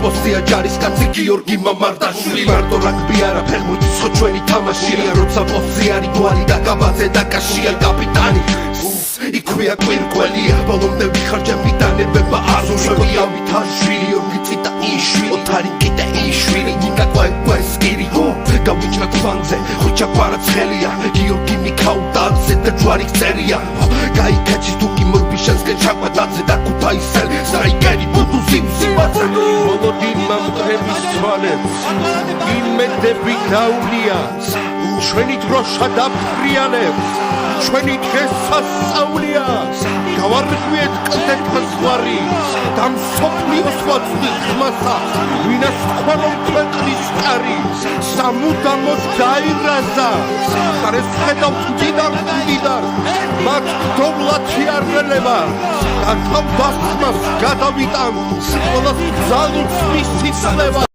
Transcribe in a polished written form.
ეპოსია ჯარისკაცი გიორგი მამარდაშვილი მარტო რაგბი არა ფეხბურთის ხო ჩვენი თამაშია როცა პოსტი არის გვარი და გამაზე და კაშია კაპიტანი იქვეა კვირკველია ბოლომდე ვიხარჯები დანებება აზურშევია ვითარშვილი ორგიცი და იშვილი ოთარი კიდე იშვილი ნიკა კვესკირი გავიჭრა ქვანზე ხუჭა კვარაცხელია გიორგი მიქაუტაძე და ჯვარი წერია გაიქეჩის თუკი მორბიშანსკენ ჩაკვადაძე და ქუთაისელი საიკერი ბუდუზი მზიმაძე მოლოდინმა მტრების თვალებს იმედები დაუნია ჩვენი დროშა დაფრიანებს ჩვენი დღეს სასწაულია გავარღვიეთ კლდეთა ზღვარი და მსოფლიოს ვაწვდით ხმასა ვინას თქვა რომ ქვეყნის კარი სამუდამოდ დაირაზა და ეს ხედავთ მდიდარ მათ დოვლათი არ ველება და თავდასხმას გადავიტანთ ყველას ძალუც მისი წლება